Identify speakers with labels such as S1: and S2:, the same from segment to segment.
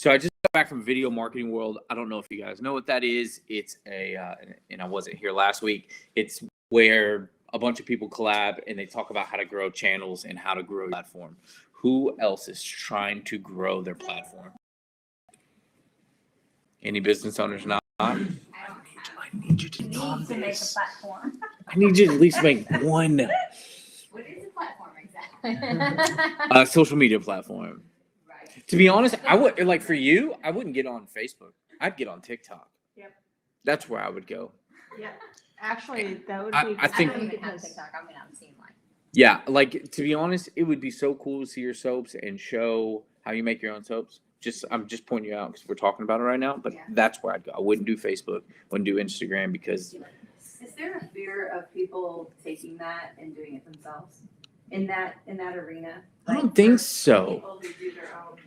S1: So I just got back from Video Marketing World. I don't know if you guys know what that is. It's and I wasn't here last week. It's where a bunch of people collab and they talk about how to grow channels and how to grow a platform. Who else is trying to grow their platform? Any business owners not? I need you to know this.
S2: Make a platform.
S1: I need you to at least make one.
S2: What is a platform exactly?
S1: A social media platform. Right. To be honest, I would like for you. I wouldn't get on Facebook. I'd get on TikTok. Yep. That's where I would go.
S3: Yep. Actually, that would be.
S1: I think.
S2: I don't even have TikTok. I mean, I've seen one.
S1: Yeah, like to be honest, it would be so cool to see your soaps and show how you make your own soaps. I'm just pointing you out because we're talking about it right now. But that's where I'd go. I wouldn't do Facebook. Wouldn't do Instagram because.
S4: Is there a fear of people taking that and doing it themselves in that arena?
S1: I don't think so.
S4: People who do their own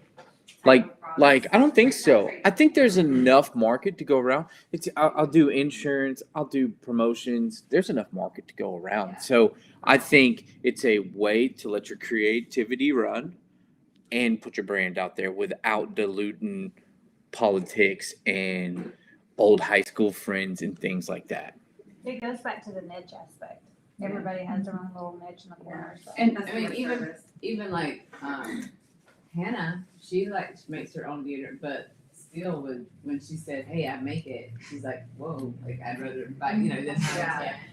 S1: Like I don't think so. I think there's enough market to go around. I'll do insurance. I'll do promotions. There's enough market to go around.
S4: Yeah.
S1: So I think it's a way to let your creativity run and put your brand out there without diluting politics and old high school friends and things like that.
S2: It goes back to the niche aspect. Everybody has their own little niche in the corner. So.
S5: And I mean, even like Hannah, she makes her own deodorant, but still when she said, "Hey, I make it," she's like, "Whoa, like I'd rather buy this."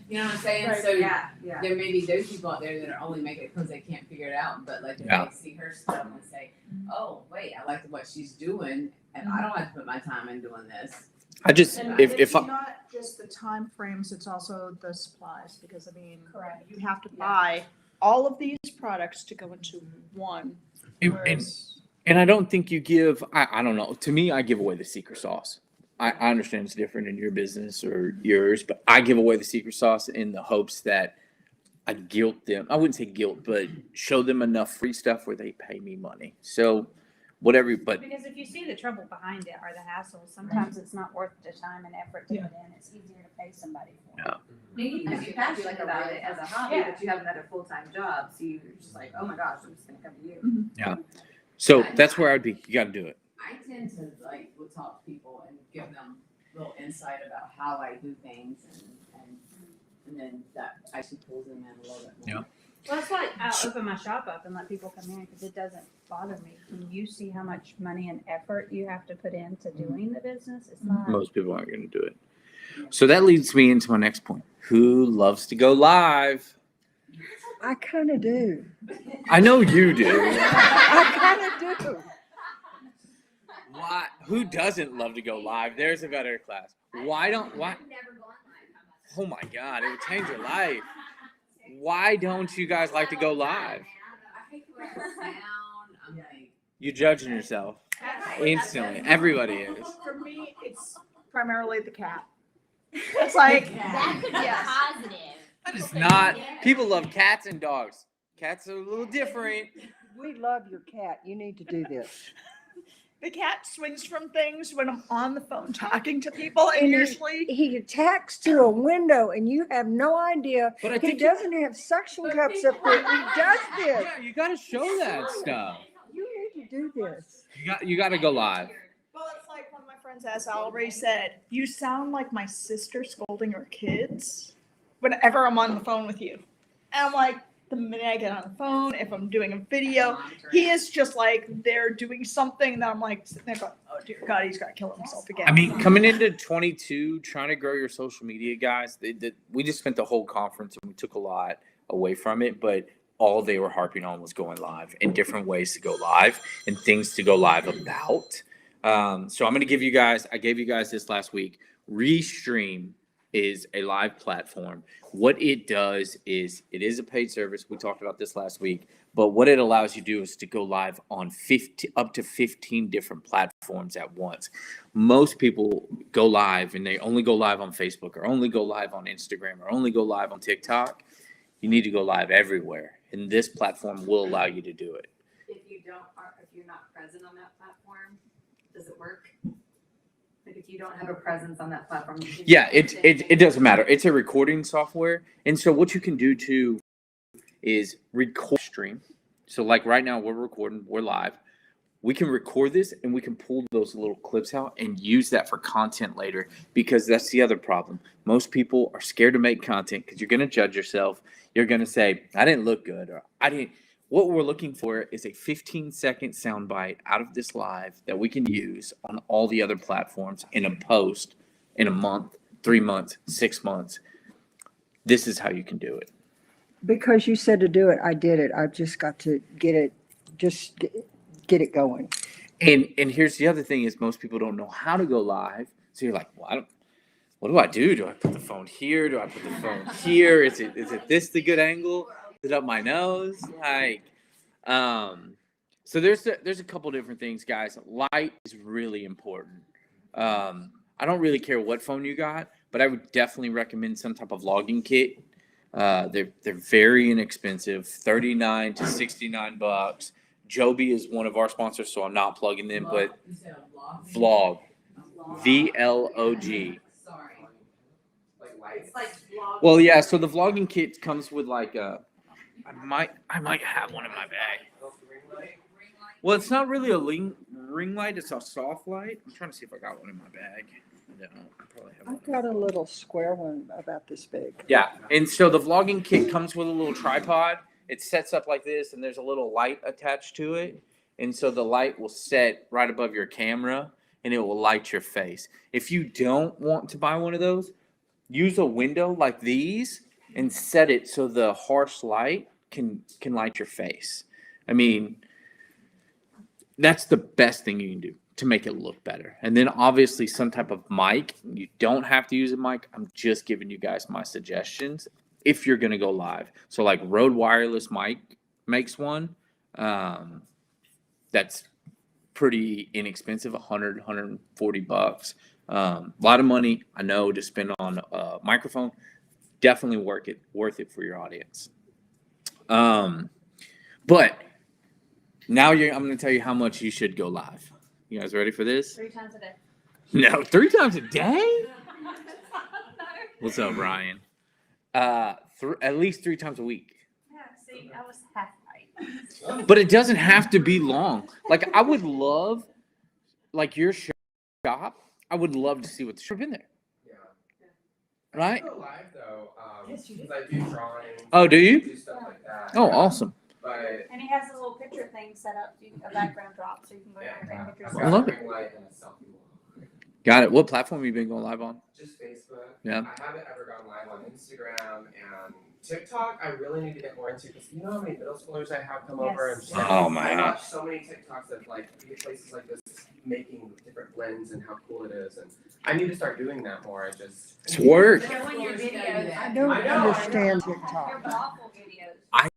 S5: You know what I'm saying?
S4: Right.
S5: So
S4: yeah.
S5: there may be those people out there that are only make it because they can't figure it out, but like if they see her stuff and say, "Oh, wait, I like what she's doing, and I don't have to put my time in doing this."
S1: I just
S3: And
S1: if
S3: it's
S1: I,
S3: not just the time frames, it's also the supplies, because I mean,
S2: Correct.
S3: you have to buy all of these products to go into one.
S1: And I don't think you give, I don't know. To me, I give away the secret sauce. I understand it's different in your business or yours, but I give away the secret sauce in the hopes that I guilt them. I wouldn't say guilt, but show them enough free stuff where they pay me money. So whatever, but
S2: Because if you see the trouble behind it or the hassle, sometimes it's not worth the time and effort to put in. It's easier to pay somebody for it.
S4: Maybe because you're passionate about it as a hobby,
S2: Yeah.
S4: but you have another full-time job, so you're just like, oh my gosh, I'm just gonna come to you.
S1: yeah. So that's where I'd be. You got to do it.
S5: I tend to will talk to people and give them a little insight about how I do things, and then that actually pulls them in a little bit more.
S1: Yeah.
S2: Well, that's why I'll open my shop up and let people come in because it doesn't bother me. When you see how much money and effort you have to put into doing the business, it's not.
S1: Most people aren't going to do it. So that leads me into my next point. Who loves to go live?
S6: I kind of do.
S1: I know you do.
S6: I kind of do.
S1: Why? Who doesn't love to go live? There's a better class. Why? Oh my God, it would change your life. Why don't you guys like to go live?
S5: I hate the way the sound. I'm like,
S1: You're judging yourself instantly. Everybody is.
S3: For me, it's primarily the cat. It's like,
S2: That could be
S3: Yes.
S2: positive.
S1: That is not. People love cats and dogs. Cats are a little different.
S6: We love your cat. You need to do this.
S3: the cat swings from things when I'm on the phone talking to people, and
S6: And
S3: usually
S6: he attacks to a window, and you have no idea.
S1: But I
S6: He
S1: think
S6: doesn't have suction cups up there. He does this.
S1: yeah, you got to show that stuff.
S6: You need to do this.
S1: You got to go live.
S3: Well, it's like one of my friends, as I already said, you sound like my sister scolding her kids whenever I'm on the phone with you. And I'm like, the minute I get on the phone, if I'm doing a video, he is just like, they're doing something that I'm like, sitting there going, oh dear God, he's got to kill himself again.
S1: I mean, coming into 22, trying to grow your social media, guys, we just spent the whole conference and we took a lot away from it, but all they were harping on was going live and different ways to go live and things to go live about. So I'm going to give you guys, I gave you guys this last week. Restream is a live platform. What it does is it is a paid service. We talked about this last week, but what it allows you to do is to go live on up to 15 different platforms at once. Most people go live and they only go live on Facebook or only go live on Instagram or only go live on TikTok. You need to go live everywhere, and this platform will allow you to do it.
S4: If you're not present on that platform, does it work? Like if you don't have a presence on that platform.
S1: Yeah, it doesn't matter. It's a recording software, and so what you can do too is record stream. So like right now we're recording, we're live. we can record this and we can pull those little clips out and use that for content later, because that's the other problem. Most people are scared to make content because you're going to judge yourself. You're going to say, I didn't look good, or I didn't. What we're looking for is a 15-second soundbite out of this live that we can use on all the other platforms in a post in a month, 3 months, 6 months. This is how you can do it.
S6: Because you said to do it, I did it. I've just got to get it, get it going.
S1: And here's the other thing is most people don't know how to go live. So you're like, well, what do I do? Do I put the phone here? Do I put the phone here? Is it this the good angle? Is it up my nose? Like, so there's a couple different things, guys. Light is really important. I don't really care what phone you got, but I would definitely recommend some type of logging kit. They're very inexpensive, $39 to $69. Joby is one of our sponsors, so I'm not plugging them, but
S5: You said a
S1: Vlog, VLOG.
S5: Sorry.
S4: It's like vlog.
S1: Well, yeah. So the vlogging kit comes with like I might have one in my bag. Well, it's not really a ring light; it's a soft light. I'm trying to see if I got one in my bag. I don't. I probably have one.
S6: I've got a little square one about this big.
S1: Yeah, and so the vlogging kit comes with a little tripod. It sets up like this, and there's a little light attached to it. And so the light will set right above your camera, and it will light your face. If you don't want to buy one of those, use a window like these and set it so the harsh light can light your face. I mean, that's the best thing you can do to make it look better. And then obviously some type of mic. You don't have to use a mic. I'm just giving you guys my suggestions if you're going to go live. So like Rode Wireless mic makes one. That's pretty inexpensive, $140. A lot of money, I know, to spend on a microphone. Definitely worth it for your audience. But now I'm going to tell you how much you should go live. You guys ready for this?
S2: 3 times a day.
S1: No, 3 times a day? What's up, Ryan? At least 3 times a week.
S2: Yeah, see, I was half right.
S1: But it doesn't have to be long. Like, I would love, like, your shop, I would love to see what the shop in there.
S7: Yeah.
S1: Right?
S7: I go live though, because I do drawings.
S1: Oh, do you?
S7: Do stuff like that.
S1: Oh, awesome.
S7: But
S2: And he has a little picture thing set up, a background drop, so you can go
S7: yeah,
S2: there and take pictures.
S1: I love
S7: it. Light and a selfie wall.
S1: Got it. What platform have you been going live on?
S7: Just Facebook.
S1: Yeah.
S7: I haven't ever gone live on Instagram and TikTok. I really need to get more into because you know how many middle schoolers I have come over and
S2: Yes.
S7: share.
S1: Oh, my
S7: I
S1: gosh.
S7: watch so many TikToks of like places like this making different blends and how cool it is, and I need to start doing that more.
S1: It's work.
S2: They're on your videos.
S6: I don't
S7: I know,
S6: understand
S2: They're
S6: TikTok.
S2: awful videos.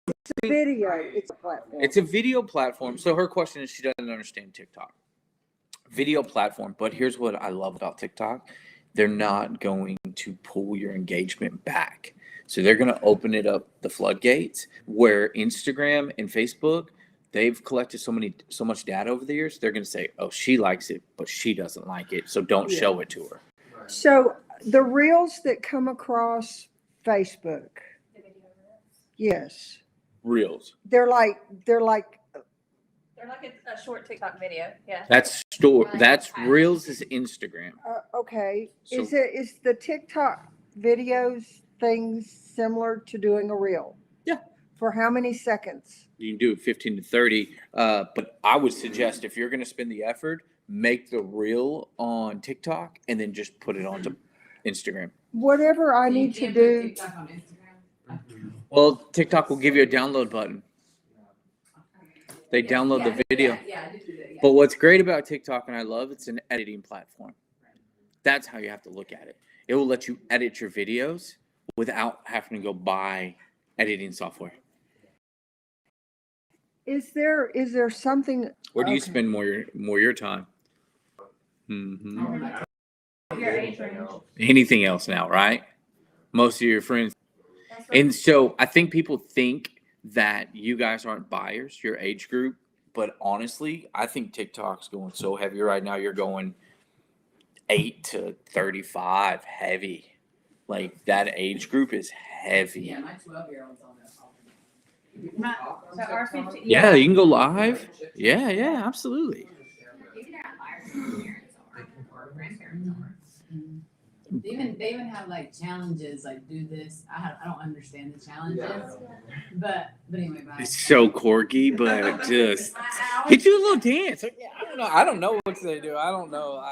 S6: It's a video, it's a platform.
S1: It's a video platform. So her question is she doesn't understand TikTok. Video platform. But here's what I love about TikTok. They're not going to pull your engagement back. So they're going to open it up the floodgates where Instagram and Facebook, they've collected so much data over the years. They're going to say, oh, she likes it, but she doesn't like it. So don't show it to her.
S6: So the reels that come across Facebook,
S2: The video reels.
S6: yes,
S1: Reels.
S6: they're like
S2: They're like a short TikTok video, yeah.
S1: That's Reels is Instagram.
S6: okay.
S1: So-
S6: Is the TikTok videos things similar to doing a reel?
S1: Yeah.
S6: For how many seconds?
S1: You can do it 15 to 30. But I would suggest if you're going to spend the effort, make the reel on TikTok and then just put it onto Instagram.
S6: Whatever I
S5: You
S6: need to
S5: can't put
S6: do.
S5: TikTok on Instagram.
S1: Well, TikTok will give you a download button. They download the video.
S5: Yeah, I did do that, yeah.
S1: But what's great about TikTok, and I love, it's an editing platform. That's how you have to look at it. It will let you edit your videos without having to go buy editing software.
S6: Is there something?
S1: Where do you
S6: Okay.
S1: spend more your time? Hmm.
S2: Your age range.
S1: Anything else now, right? Most of your friends.
S2: That's what-
S1: And so I think people think that you guys aren't buyers, your age group. But honestly, I think TikTok's going so heavy right now. You're going 8 to 35 heavy. Like that age group is heavy.
S5: Yeah, my 12-year-old's on that.
S2: Right. So our 15.
S1: Yeah, you can go live. Yeah, absolutely.
S5: You can have buyers or parents or grandparents or. They even have like challenges, like do this. I don't understand the challenges, but anyway, bye.
S1: It's so quirky, but just he do a little dance. Like, yeah, I don't know what they do. I don't know.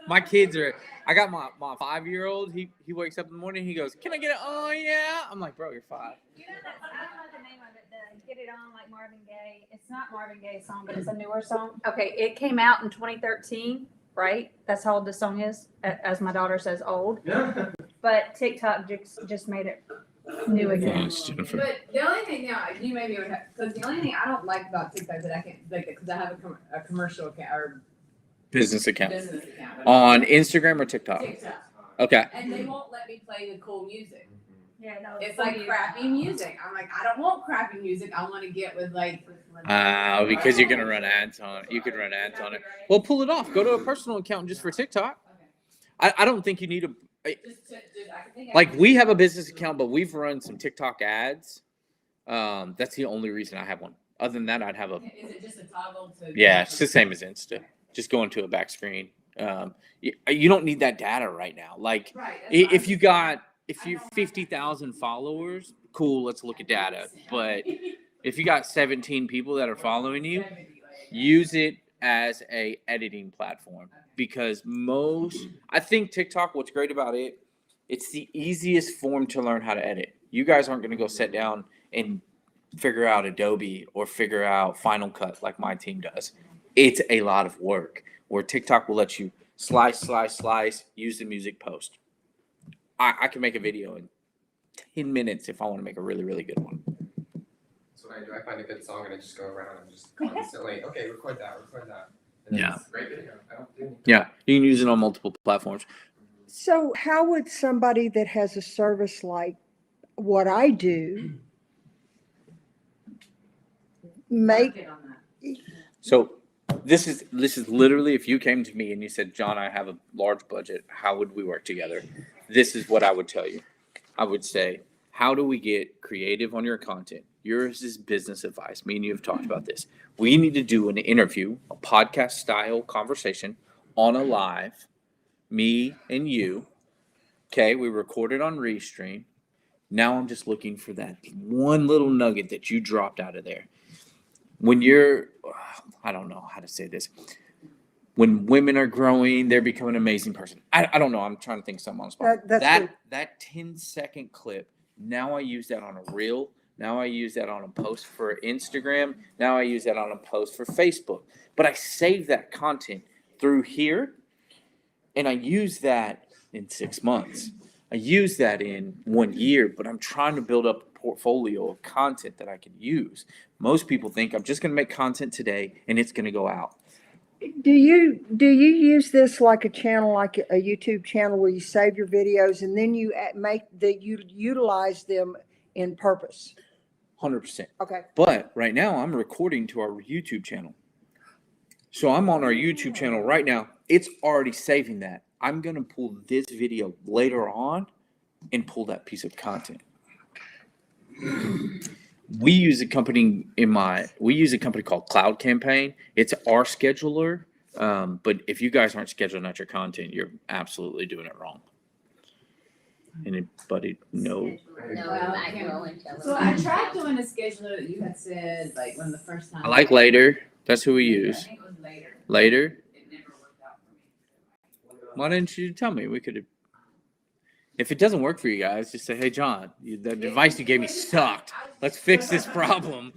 S1: My kids are. I got my 5-year-old. He wakes up in the morning. He goes, "Can I get it?" Oh yeah. I'm like, bro, you're 5.
S2: You know that, I don't know the name of it, the Get It On like Marvin Gaye. It's not Marvin Gaye's song, but it's a newer song. Okay, it came out in 2013, right? That's how old the song is, as my daughter says, old. But TikTok just made it new again.
S1: Yes, Jennifer.
S5: But the only thing, you maybe would have, because the only thing I don't like about TikTok that I can't, like, because I have a commercial account or
S1: Business account
S5: business account.
S1: on Instagram or TikTok.
S5: TikTok.
S1: Okay.
S5: And they won't let me play the cool music.
S2: Yeah, no,
S5: It's like crappy music. I'm like, I don't want crappy music. I want to get with like.
S1: Because you're gonna run ads on it. You could run ads on it. Well, pull it off. Go to a personal account just for TikTok. I don't think you need like we have a business account, but we've run some TikTok ads. That's the only reason I have one. Other than that, I'd have a.
S5: Is it just a toggle to?
S1: Yeah, it's the same as Insta. Just go into a back screen. You don't need that data right now. Like
S5: Right.
S1: if you're 50,000 followers, cool. Let's look at data. But if you got 17 people that are following you, use it as a editing platform because I think TikTok, what's great about it, it's the easiest form to learn how to edit. You guys aren't going to go sit down and figure out Adobe or figure out Final Cut like my team does. It's a lot of work where TikTok will let you slice, use the music, post. I can make a video in 10 minutes if I want to make a really, really good one.
S7: That's what I do. I find a good song and I just go around and just constantly, okay, record that. And
S1: Yeah.
S7: it's a great video. I don't do anything.
S1: Yeah, you can use it on multiple platforms.
S6: So how would somebody that has a service like what I do make,
S1: So this is literally if you came to me and you said, John, I have a large budget. How would we work together? This is what I would tell you. I would say, how do we get creative on your content? Yours is business advice. Me and you have talked about this. We need to do an interview, a podcast style conversation on a live, me and you. Okay, we recorded on Restream. Now I'm just looking for that one little nugget that you dropped out of there. When I don't know how to say this. When women are growing, they're becoming an amazing person. I don't know. I'm trying to think of something on the spot. That 10-second clip, now I use that on a reel. Now I use that on a post for Instagram. Now I use that on a post for Facebook. But I save that content through here, and I use that in 6 months. I use that in 1 year, but I'm trying to build up a portfolio of content that I can use. Most people think I'm just going to make content today and it's going to go out.
S6: do you use this like a channel, like a YouTube channel where you save your videos and then you you utilize them in purpose?
S1: 100%.
S6: Okay.
S1: But right now I'm recording to our YouTube channel. So I'm on our YouTube channel right now. It's already saving that. I'm going to pull this video later on and pull that piece of content. We use a company called Cloud Campaign. It's our scheduler. But if you guys aren't scheduling out your content, you're absolutely doing it wrong. Anybody know?
S5: So I tried doing a scheduler that you had said, like, when the first time.
S1: I like Later. That's who we
S5: I
S1: use.
S5: think it was later.
S1: Later.
S5: It never worked out for me.
S1: Why didn't you tell me? We could have. If it doesn't work for you guys, just say, hey, John, the device you gave me sucked. Let's fix this problem.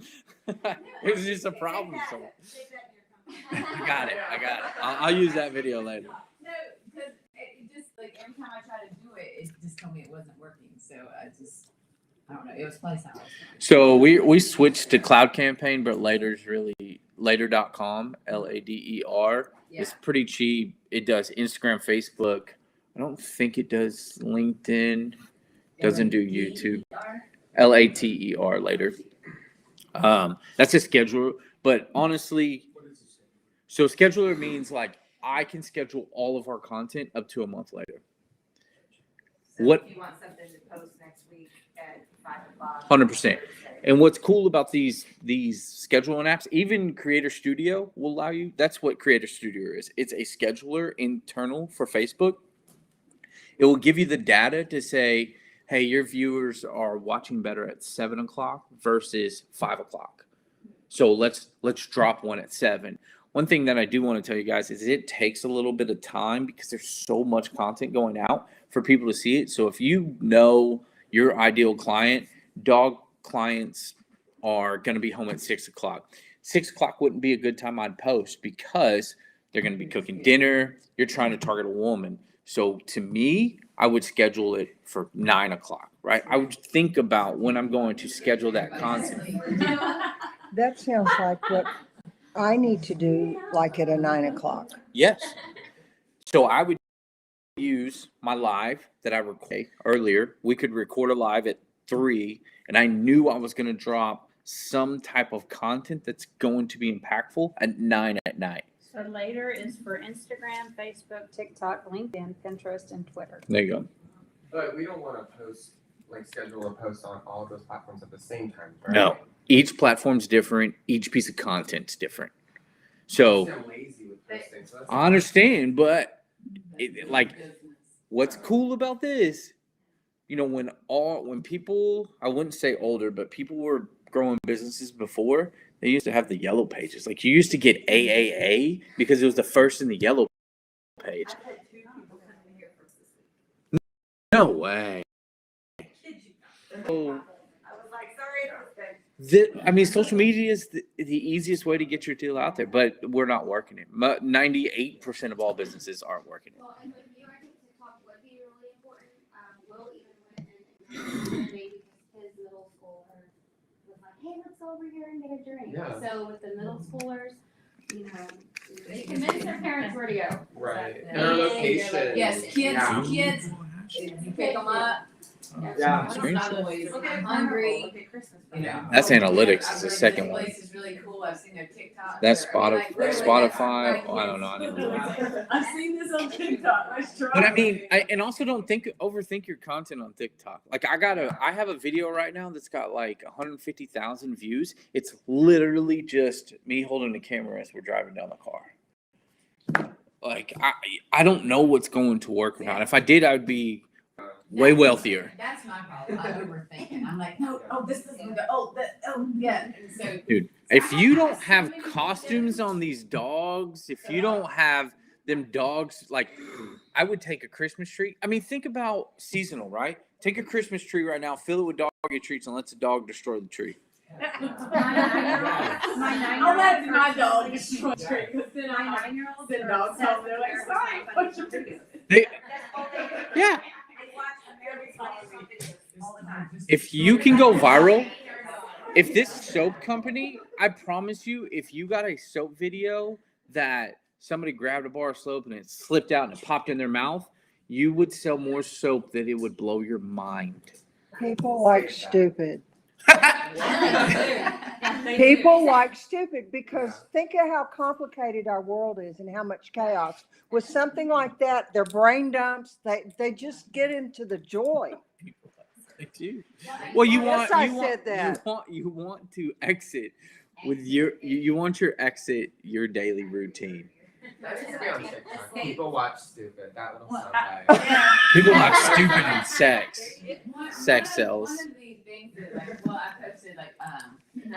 S1: It was just a problem. So I got it. I'll use that video later.
S5: No, because it just, like, every time I try to do it, it just told me it wasn't working. So I don't know. It was place how I was trying.
S1: So we switched to Cloud Campaign, but Later's really later.com, LADER.
S5: Yeah.
S1: It's pretty cheap. It does Instagram, Facebook. I don't think it does LinkedIn. Doesn't do YouTube. LATER Later. That's a scheduler. But honestly, so scheduler means like I can schedule all of our content up to a month later.
S4: So
S1: What-
S4: if you want something to post next week, at 5 o'clock.
S1: 100%. And what's cool about these scheduling apps, even Creator Studio will allow you. That's what Creator Studio is. It's a scheduler internal for Facebook. It will give you the data to say, hey, your viewers are watching better at 7 o'clock versus 5 o'clock. So let's drop one at 7. One thing that I do want to tell you guys is it takes a little bit of time because there's so much content going out for people to see it. So if you know your ideal client, dog clients are going to be home at 6 o'clock. 6 o'clock wouldn't be a good time I'd post because they're going to be cooking dinner. You're trying to target a woman. So to me, I would schedule it for 9 o'clock, right? I would think about when I'm going to schedule that content.
S6: That sounds like what I need to do, like at a 9 o'clock.
S1: Yes. So I would use my live that I recorded earlier. We could record a live at 3, and I knew I was going to drop some type of content that's going to be impactful at 9 at night.
S2: So later is for Instagram, Facebook, TikTok, LinkedIn, Pinterest, and Twitter.
S1: There you go.
S7: But we don't want to post, like schedule a post on all of those platforms at the same time, right?
S1: No. Each platform's different. Each piece of content's different. So
S7: I'm lazy with posting, so that's
S1: I understand, but like what's cool about this, when people, I wouldn't say older, but people were growing businesses before, they used to have the yellow pages. Like you used to get AAA because it was the first in the yellow page. No way. Oh. Social media is the easiest way to get your deal out there, but we're not working it. 98% of all businesses aren't working it.
S8: Well, and with you, I think TikTok would be really important. Will even went and maybe his middle schooler was like, hey, let's go over here and get a drink.
S7: Yeah.
S8: So with the middle schoolers, they convince their parents where to go.
S7: right.
S5: Yeah.
S7: And our location.
S5: Yes,
S7: Yeah.
S5: kids, you pick them up.
S7: Yeah.
S5: I'm not always hungry.
S1: That's analytics is the second one.
S5: This place is really cool. I've seen their TikTok.
S1: That's
S5: Literally,
S1: Spotify.
S5: like,
S1: I don't know. I didn't know.
S5: I've seen this on TikTok. Let's try.
S1: But I mean, and also don't overthink your content on TikTok. Like I have a video right now that's got like 150,000 views. It's literally just me holding the camera as we're driving down the car. Like I don't know what's going to work or not. If I did, I would be way wealthier.
S5: That's my problem. I'm overthinking. I'm like, no, this doesn't go. Yeah. And so,
S1: Dude, if you don't have costumes on these dogs, if you don't have them dogs, like I would take a Christmas tree. I mean, think about seasonal, right? Take a Christmas tree right now, fill it with doggy treats, and let the dog destroy the tree.
S5: I'll let my dog destroy the tree. Because then
S2: My
S5: I
S2: 9-year-old
S5: the dogs tell me, they're like, sorry.
S1: Yeah. If you can go viral, if this soap company, I promise you, if you got a soap video that somebody grabbed a bar of soap and it slipped out and it popped in their mouth, you would sell more soap that it would blow your mind.
S6: People like stupid. People like stupid because think of how complicated our world is and how much chaos. With something like that, their brain dumps, they just get into the joy.
S1: They do. Well, you
S6: Yes,
S1: want
S6: I
S1: you want,
S6: said that.
S1: you want to exit with you want your exit your daily routine.
S7: That needs to be on TikTok. People watch stupid. That little soundbite.
S1: People watch stupid and sex. Sex sells.
S5: One of the things that, I posted, I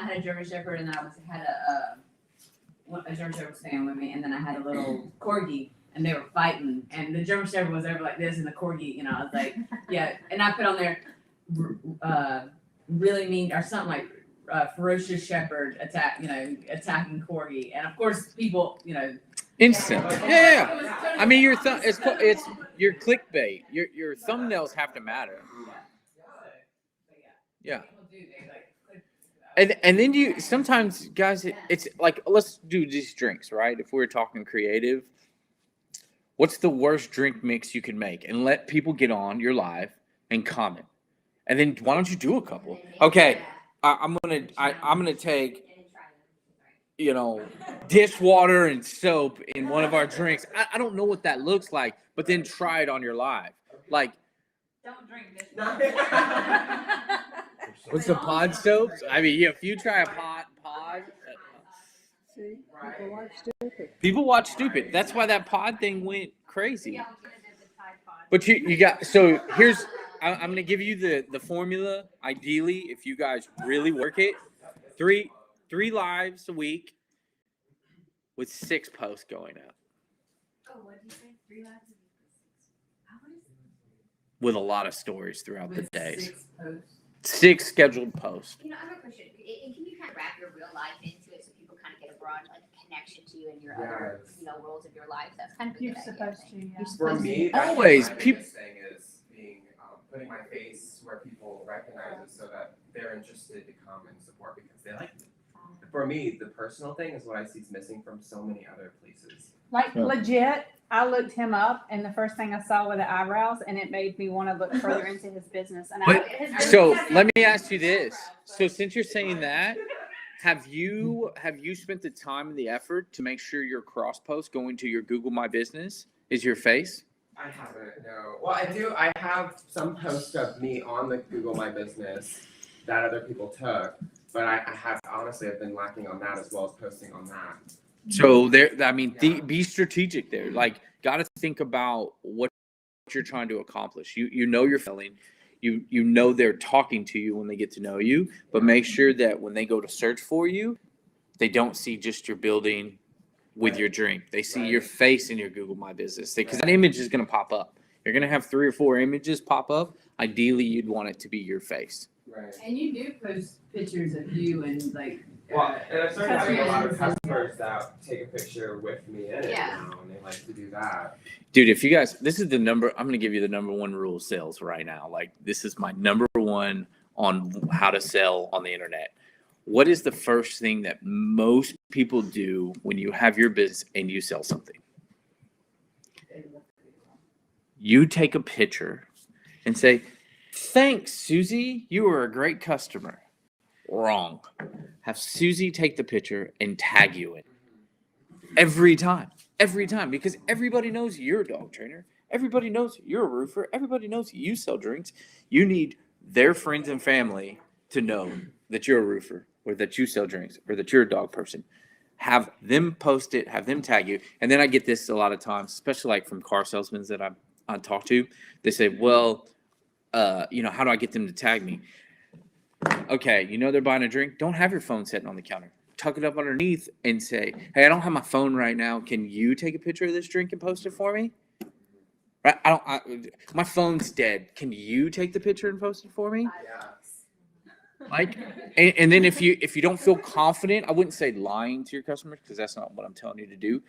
S5: had a German Shepherd and I had a German Shepherd staying with me, and then I had a little Corgi, and they were fighting, and the German Shepherd was over like this, and the Corgi, I was like, yeah, and I put on there, really mean, or something like, ferocious Shepherd attacking Corgi, and of course, people,
S1: Instant. Yeah. I mean, it's your clickbait. Your thumbnails have to matter. Yeah. And then you sometimes, guys, it's like, let's do these drinks, right? If we're talking creative, what's the worst drink mix you can make? And let people get on your live and comment. And then why don't you do a couple? Okay, I'm gonna take, dishwater and soap in one of our drinks. I don't know what that looks like, but then try it on your live. Like,
S5: don't drink this.
S1: What's the pod soaps? I mean, if you try a pod.
S6: See, people like stupid.
S1: People watch stupid. That's why that pod thing went crazy. But you got, so here's, I'm gonna give you the formula. Ideally, if you guys really work it, three lives a week with 6 posts going up.
S4: Oh, what did you say? 3 lives a week? How what is it?
S1: With a lot of stories throughout the
S5: With
S1: days.
S5: 6 posts.
S1: 6 scheduled posts.
S8: You know, I have a question. And can you kind of wrap your real life into it so people kind of get a broad like connection to you and your other,
S7: Yes.
S8: you know, worlds of your life? That's kind of a
S2: You're
S8: good idea, I
S2: supposed
S8: think.
S2: to, yeah.
S8: You're
S7: For
S8: supposed
S7: me,
S8: to.
S7: that's
S1: Always,
S7: my
S1: peop-
S7: biggest thing is being putting my face where people recognize it, so that they're interested to come and support because they like me. For me, the personal thing is what I see is missing from so many other places.
S2: Like
S1: Yeah.
S2: legit, I looked him up, and the first thing I saw were the eyebrows, and it made me want to look further into his business. And
S1: But-
S2: his
S1: So
S2: business-
S1: let me ask you this. So since you're saying that, have you spent the time and the effort to make sure your cross post going to your Google My Business is your face?
S7: I haven't, no. Well, I do. I have some posts of me on the Google My Business that other people took, but I have honestly I've been lacking on that as well as posting on that.
S1: So there, I mean, be strategic there. Like, got to think about what you're trying to accomplish. You know you're feeling. You know they're talking to you when they get to know you, but make sure that when they go to search for you, they don't see just your building with your drink. They see your face in your Google My Business, because that image is going to pop up. You're going to have 3 or 4 images pop up. Ideally, you'd want it to be your face.
S7: Right.
S5: And you do post pictures of you and like.
S7: Well, and I've started having a lot of
S5: customers.
S7: customers that take a picture with me in it
S8: Yeah.
S7: now, and they like to do that.
S1: Dude, if you guys, this is the number, I'm going to give you the number 1 rule of sales right now. Like, this is my number 1 on how to sell on the internet. What is the first thing that most people do when you have your business and you sell something? You take a picture and say, "Thanks, Susie. You were a great customer." Wrong. Have Susie take the picture and tag you in. Every time, because everybody knows you're a dog trainer. Everybody knows you're a roofer. Everybody knows you sell drinks. You need their friends and family to know that you're a roofer, or that you sell drinks, or that you're a dog person. Have them post it, have them tag you. And then I get this a lot of times, especially like from car salesmen that I talk to. They say, well, how do I get them to tag me? Okay, they're buying a drink. Don't have your phone sitting on the counter. Tuck it up underneath and say, "Hey, I don't have my phone right now. Can you take a picture of this drink and post it for me?" Right? My phone's dead. Can you take the picture and post it for me?
S7: Yeah.
S1: Like, and then if you don't feel confident, I wouldn't say lying to your customers, because that's not what I'm telling you to do.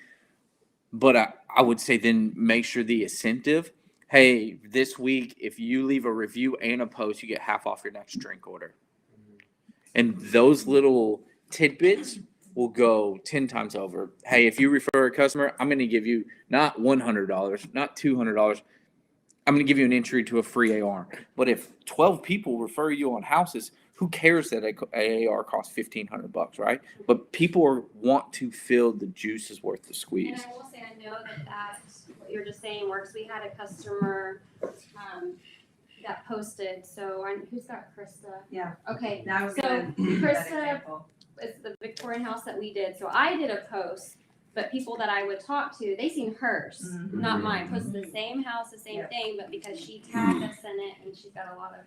S1: But I would say then make sure the incentive. Hey, this week, if you leave a review and a post, you get half off your next drink order. And those little tidbits will go 10 times over. Hey, if you refer a customer, I'm going to give you not $100, not $200. I'm going to give you an entry to a free AR. But if 12 people refer you on houses, who cares that a AR costs $1,500, right? But people want to feel the juice is worth the
S9: And
S1: squeeze.
S9: I will say, I know that what you're just saying works. We had a customer, that posted, so who's got Krista?
S4: Yeah.
S9: Okay,
S4: That was
S9: so
S4: good.
S9: Krista,
S4: example.
S9: it's the Victorian house that we did, so I did a post, but people that I would talk to, they seen hers, not mine. Posted the same house, the same
S4: Yeah.
S9: thing, but because she tagged us in it, and she's got a lot of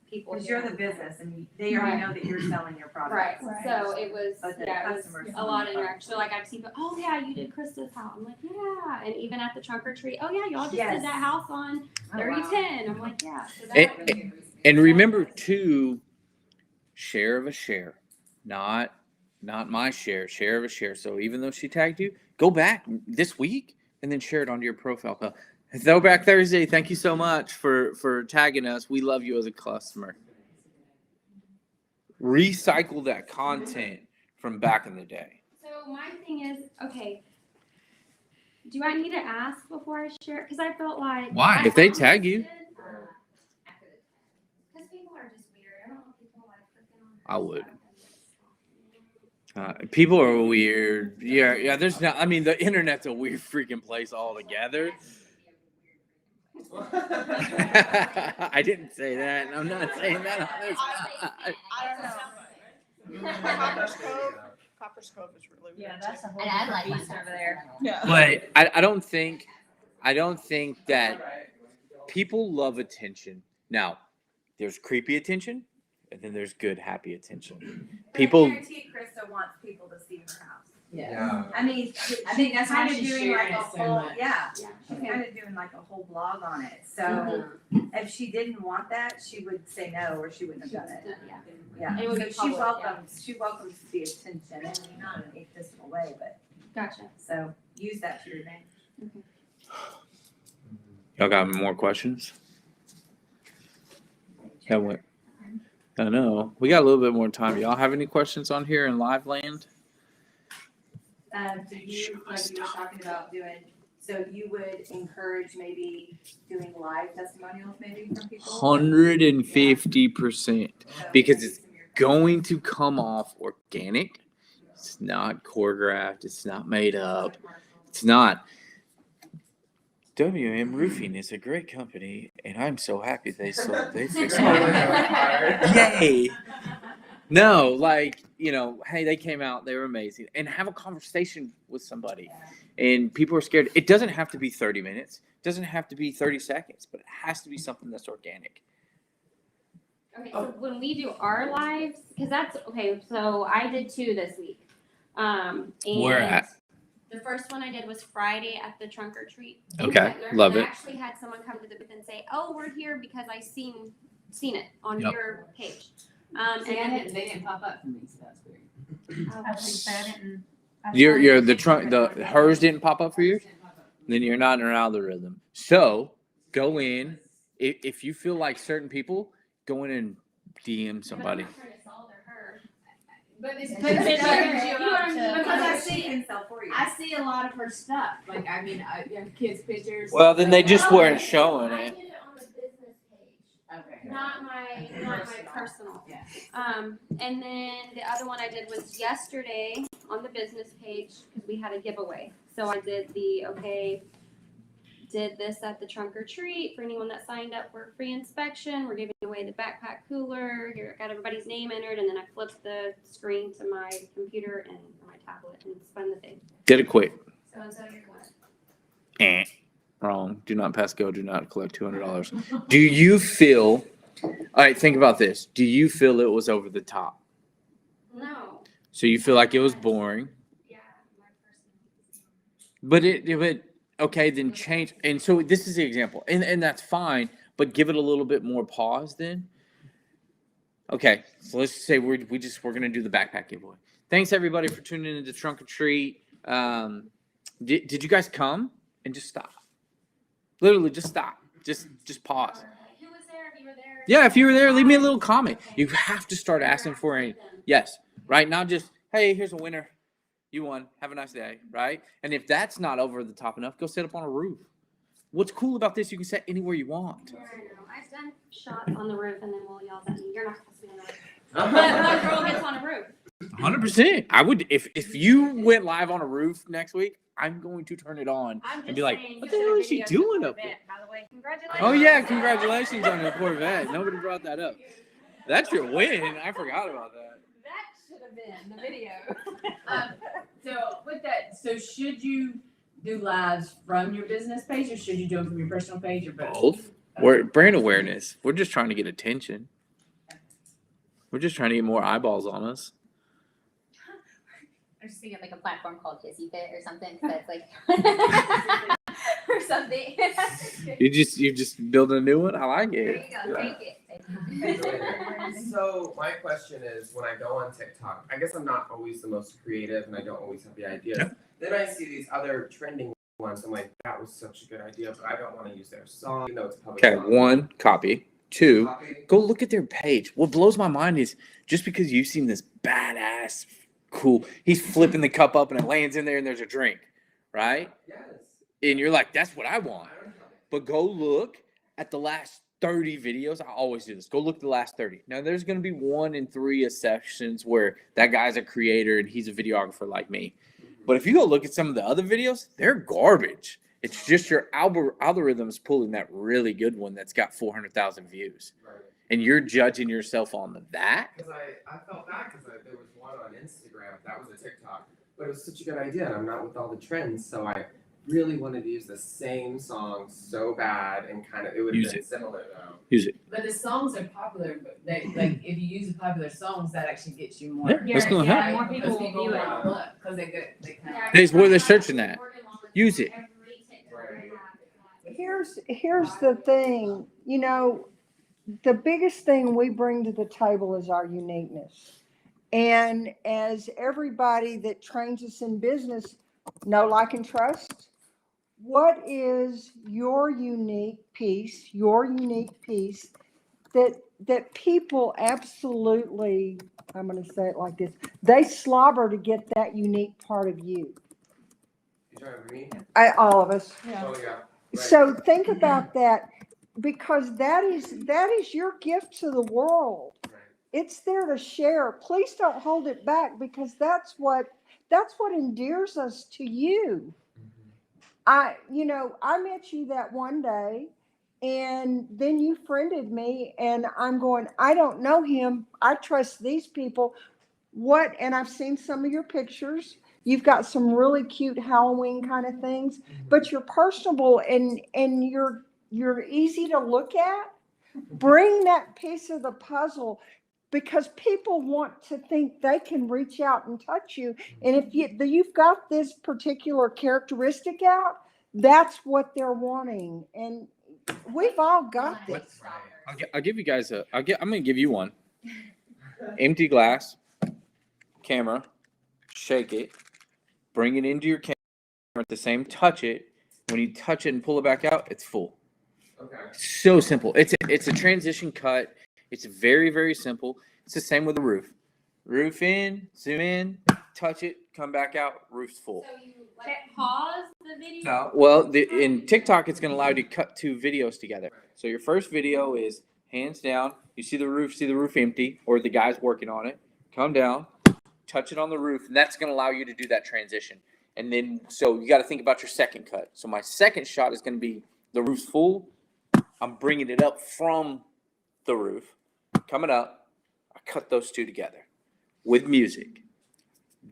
S9: people.
S4: Because you're
S9: here.
S4: the business and they already know that you're selling your product.
S9: Right, so it was,
S4: But the
S9: yeah, it was
S4: customers
S9: a lot of
S4: don't.
S9: interaction. So like I've seen, oh yeah, you did Krista's house. I'm like, yeah. And even at the trunk or treat, oh yeah, y'all just
S4: Yes.
S9: did that house on
S4: Oh, wow.
S9: 3010. I'm like, yeah. So that
S1: And remember too, share of a share, not my share of a share. So even though she tagged you, go back this week and then share it onto your profile. Throwback Thursday, thank you so much for tagging us. We love you as a customer. Recycle that content from back in the day.
S9: So my thing is, okay, do I need to ask before I share? Because I felt like
S1: Why? If they tag you.
S9: Because people are just weird. I don't know if people like freaking on.
S1: I would. People are weird. Yeah. There's not. I mean, the internet's a weird freaking place altogether. I didn't say that, and I'm not saying that on this.
S3: I don't know. Copper's Cove is really weird.
S2: Yeah, that's a whole
S8: And I like
S2: different beast
S8: my
S2: over there.
S3: Yeah.
S1: But I don't think that people love attention. Now, there's creepy attention, and then there's good, happy attention. People.
S4: I guarantee Krista wants people to see her house.
S5: Yeah.
S4: I mean,
S5: I think that's why
S4: kind of
S5: she's
S4: doing like
S5: sharing
S4: a
S5: it so
S4: whole,
S5: much.
S4: yeah,
S9: Yeah.
S4: she's kind of doing like a whole blog on it. So
S5: Mm-hmm.
S4: if she didn't want that, she would say no, or she wouldn't have done it.
S9: Yeah.
S4: Yeah,
S9: It would
S4: so
S9: be
S4: she
S9: public,
S4: welcomes the attention, and not in an egotistical way, but,
S9: Gotcha.
S4: so use that to your advantage.
S1: Y'all got more questions? That went. I know. We got a little bit more time. Y'all have any questions on here in live land?
S4: Do you, like you were talking about doing, so you would encourage maybe doing live testimonials maybe from people?
S1: 150%.
S4: So
S1: because
S4: maybe
S1: it's
S4: some of your-
S1: Going to come off organic. It's not choreographed. It's not made up. It's not. WM Roofing is a great company, and I'm so happy they fixed my Yay! No, like, hey, they came out, they were amazing, and have a conversation with somebody. And people are scared. It doesn't have to be 30 minutes. It doesn't have to be 30 seconds, but it has to be something that's organic.
S9: Okay, so when we do our lives, because that's okay. So I did 2 this week. And
S1: Where at?
S9: The first one I did was Friday at the trunk or treat. in
S1: Okay,
S9: Kettler.
S1: love
S9: And
S1: it.
S9: I actually had someone come to the booth and say, "Oh, we're here because I seen it on
S1: Yep.
S9: your page."
S5: See,
S9: And then
S5: they didn't pop up for me, so that's weird.
S2: I was gonna say, I didn't. I saw
S1: You're
S2: you
S1: the
S2: pick
S1: trunk.
S2: it.
S1: Hers didn't pop up for you.
S5: Didn't pop up.
S1: Then you're not in an algorithm. So go in. If you feel like certain people, go in and DM somebody.
S9: But I'm not trying to sell to her.
S5: But it's
S9: But it's
S5: because
S9: like, you know what I mean?
S5: because I
S4: She
S5: see
S4: can sell for you.
S5: I see a lot of her stuff. Like I mean, kids' pictures.
S1: Well, then they just
S9: Oh,
S1: weren't showing
S9: I
S1: it.
S9: did it on the business page,
S5: Okay.
S9: not my personal.
S5: Yeah.
S9: And then the other one I did was yesterday on the business page because we had a giveaway. So I did did this at the trunk or treat for anyone that signed up for a free inspection. We're giving away the backpack cooler. Here, I got everybody's name entered, and then I flipped the screen to my computer and my tablet and spun the thing.
S1: Did it quick.
S9: So you're what?
S1: Wrong. Do not pass go. Do not collect $200. Do you feel? All right. Think about this. Do you feel it was over the top?
S9: No.
S1: So you feel like it was boring,
S9: Yeah, my personal.
S1: but okay, then change. And so this is the example, and that's fine. But give it a little bit more pause then. Okay, so let's say we're gonna do the backpack giveaway. Thanks everybody for tuning in to Trunk or Treat. Did you guys come and just stop? Literally, just stop. Just pause.
S9: Who was there? If you were there.
S1: Yeah, if you were there, leave me a little comment. You have to start asking for a yes, right? Not just, hey, here's a winner. You won. Have a nice day, right? And if that's not over the top enough, go sit up on a roof. What's cool about this, you can sit anywhere you want.
S9: Yeah, I know. I've done shots on the roof and then Will yells at me, "You're not supposed to be on the roof." But my girl gets on a roof.
S1: 100%. I would, if you went live on a roof next week, I'm going to turn it on.
S9: I'm just
S1: And be like,
S9: saying,
S1: what
S9: you
S1: the
S9: did
S1: hell
S9: a
S1: is she
S9: video
S1: doing
S9: for
S1: up there?
S2: Corvette, by the way, congratulations.
S1: Oh, yeah, congratulations on your Corvette. Nobody brought that up. That's your win. I forgot about that.
S9: That should have been the video.
S5: So with that, so should you do lives from your business page or should you do them from your personal page or both?
S1: Both. We're brand awareness. We're just trying to get attention. We're just trying to get more eyeballs on us.
S8: I was just thinking like a platform called Hissy Fit or something. So that's like or something.
S1: You just building a new one. I like
S8: There
S1: it.
S8: you go. Take it. Take it.
S7: So my question is, when I go on TikTok, I guess I'm not always the most creative and I don't always have the ideas.
S1: Yep.
S7: Then I see these other trending ones. I'm like, that was such a good idea, but I don't want to use their song, even though it's a public
S1: Okay,
S7: song.
S1: one, copy. Two,
S7: Copy.
S1: go look at their page. What blows my mind is just because you've seen this badass, cool, he's flipping the cup up and it lands in there and there's a drink, right?
S7: Yes.
S1: And you're like, that's what I want.
S7: I don't have it.
S1: But go look at the last 30 videos. I always do this. Go look at the last 30. Now, there's going to be 1 in 3 sections where that guy's a creator and he's a videographer like me. But if you go look at some of the other videos, they're garbage. It's just your algorithm's pulling that really good one that's got 400,000 views,
S7: Right.
S1: and you're judging yourself on that.
S7: Because I felt bad because there was one on Instagram that was a TikTok, but it was such a good idea, and I'm not with all the trends, so I really wanted to use the same song so bad, and kind of it would have
S1: Use
S7: been
S1: it.
S7: similar though.
S1: Use it.
S5: But the songs are popular, but they, like, if you use the popular songs, that actually gets you more.
S1: Yeah, that's gonna
S9: Yeah,
S1: help.
S9: more people will view it.
S5: Because they kind of.
S1: It's where they're searching at. Use it.
S6: Here's the thing, you know, the biggest thing we bring to the table is our uniqueness. And as everybody that trains us in business know, like, and trust, what is your unique piece that people absolutely, I'm going to say it like this, they slobber to get that unique part of you.
S7: You trying to me?
S6: All of us.
S3: Yeah.
S7: Oh yeah. Right.
S6: So think about that, because that is your gift to the world.
S7: Right.
S6: It's there to share. Please don't hold it back, because that's what endears us to you. I met you that one day, and then you friended me, and I'm going, I don't know him. I trust these people. And I've seen some of your pictures. You've got some really cute Halloween kind of things, but you're personable and you're easy to look at. Bring that piece of the puzzle, because people want to think they can reach out and touch you. And if you've got this particular characteristic out, that's what they're wanting. And we've all got this.
S1: I'll give you guys I'm going to give you one. Empty glass, camera, shake it, bring it into your camera at the same, touch it. When you touch it and pull it back out, it's full.
S7: Okay.
S1: So simple. It's a transition cut. It's very, very simple. It's the same with the roof. Roof in, zoom in, touch it, come back out, roof's full.
S9: So you like pause the video?
S1: No. Well, in TikTok, it's going to allow you to cut two videos together. So your first video is hands down. You see the roof empty, or the guy's working on it. Come down, touch it on the roof, and that's going to allow you to do that transition. And then, so you got to think about your second cut. So my second shot is going to be the roof's full. I'm bringing it up from the roof, coming up. I cut those two together with music.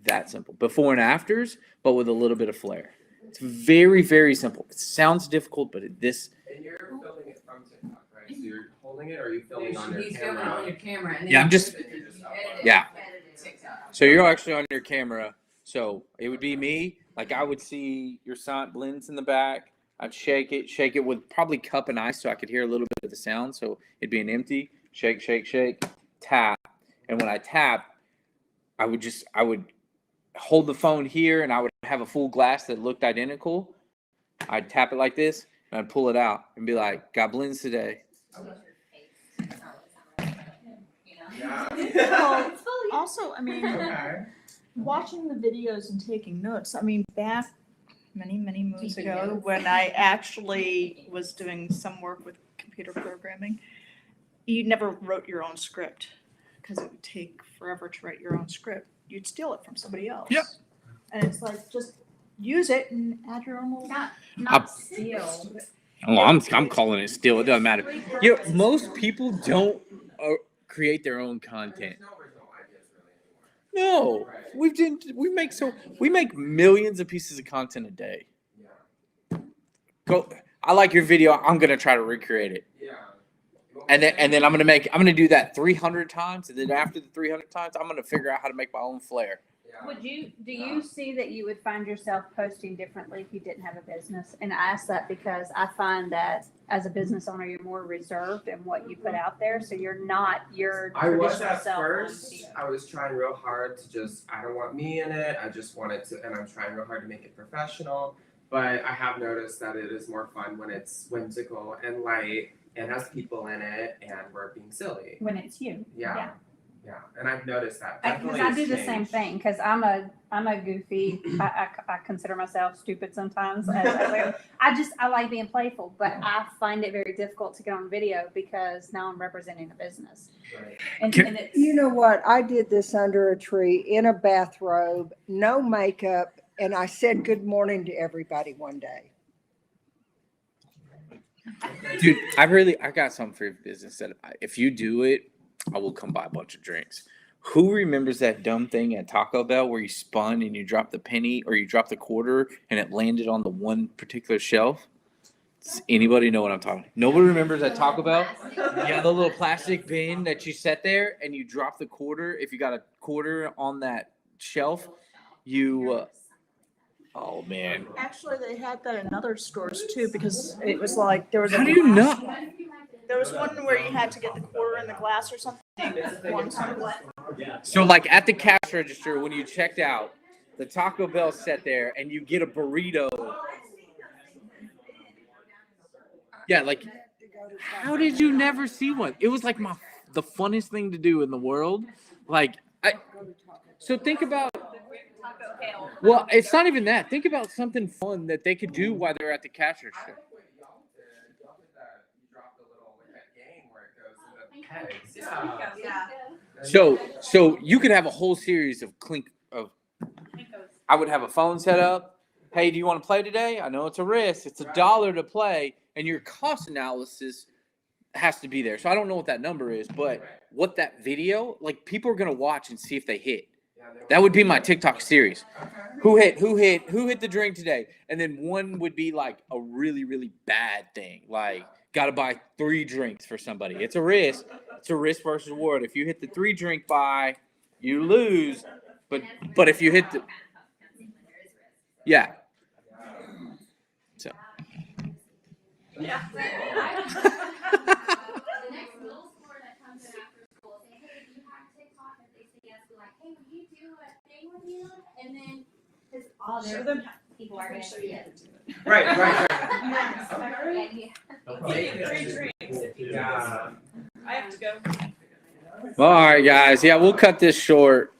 S1: That simple. Before and afters, but with a little bit of flair. It's very, very simple. It sounds difficult, but
S7: And you're filming it from TikTok, right? So you're holding it, or are you filming on your
S5: He's
S7: camera?
S5: filming on your camera. And then
S1: Yeah, I'm just-
S5: you edit it,
S1: Yeah.
S5: edit it, TikTok.
S1: So you're actually on your camera. So it would be me. Like, I would see your sound blends in the back. I'd shake it with probably cup and ice so I could hear a little bit of the sound. So it'd be an empty, shake, shake, shake, tap. And when I tap, I would hold the phone here, and I would have a full glass that looked identical. I'd tap it like this, and I'd pull it out and be like, got blends today.
S7: Yeah.
S3: Also, I mean,
S7: Okay.
S3: watching the videos and taking notes. I mean, back many moons
S9: Taking
S3: ago,
S9: notes.
S3: when I actually was doing some work with computer programming, you never wrote your own script because it would take forever to write your own script. You'd steal it from somebody else.
S1: Yep.
S3: And it's like, just use it and add your own little.
S9: Not steal.
S1: Oh, I'm calling it still. It doesn't matter. You know, most people don't create their own content.
S7: There's no original ideas really anymore.
S1: No, we make millions of pieces of content a day.
S7: Yeah.
S1: Go. I like your video. I'm gonna try to recreate it,
S7: Yeah.
S1: and then I'm gonna do that 300 times, and then after the 300 times, I'm gonna figure out how to make my own flair.
S7: Yeah.
S2: Do you see that you would find yourself posting differently if you didn't have a business? And I ask that because I find that as a business owner, you're more reserved in what you put out there. So you're not your
S7: I was
S2: traditional
S7: at
S2: self on
S7: first.
S2: video.
S7: I was trying real hard to I don't want me in it. I just want it to, and I'm trying real hard to make it professional. But I have noticed that it is more fun when it's whimsical and light and has people in it, and we're being silly.
S2: When it's you.
S7: Yeah. Yeah. And I've noticed that.
S2: Because
S7: Definitely
S2: I
S7: has
S2: do the same
S7: changed.
S2: thing, because I'm a goofy, I consider myself stupid sometimes. I like being playful, but I find it very difficult to get on video because now I'm representing a business.
S7: Right.
S2: And it's.
S6: You know what? I did this under a tree in a bathrobe, no makeup, and I said good morning to everybody one day.
S1: Dude, I got something for your business that if you do it, I will come buy a bunch of drinks. Who remembers that dumb thing at Taco Bell where you spun and you dropped the penny or you dropped the quarter and it landed on the one particular shelf? Does anybody know what I'm talking about? Nobody remembers at Taco Bell? Yeah, the little plastic bin that you set there and you drop the quarter. If you got a quarter on that shelf, you oh man.
S3: Actually, they had that in other stores too because it was like there was
S1: How do you know?
S3: There was one where you had to get the quarter in the glass or something. One time.
S1: So like at the cash register when you checked out, the Taco Bell set there and you get a burrito. Yeah, like how did you never see one? It was like the funnest thing to do in the world. Like so think about well, it's not even that. Think about something fun that they could do while they're at the cash register. So you could have a whole series of I would have a phone set up. Hey, do you want to play today? I know it's a risk. It's $1 to play, and your cost analysis has to be there. So I don't know what that number is, but what that video, like people are gonna watch and see if they hit. That would be my TikTok series. Who hit the drink today? And then one would be like a really, really bad thing. Like gotta buy 3 drinks for somebody. It's a risk. It's a risk versus reward. If you hit the 3 drink buy, you lose. But if you hit the yeah. So
S8: The next middle schooler that comes in after school say, hey, do you have TikTok? If they say yes, be like, hey, would you do a thing with you? And then, because all their people are going to see it.
S7: Right.
S3: I have to go.
S1: all right, guys. Yeah, we'll cut this short.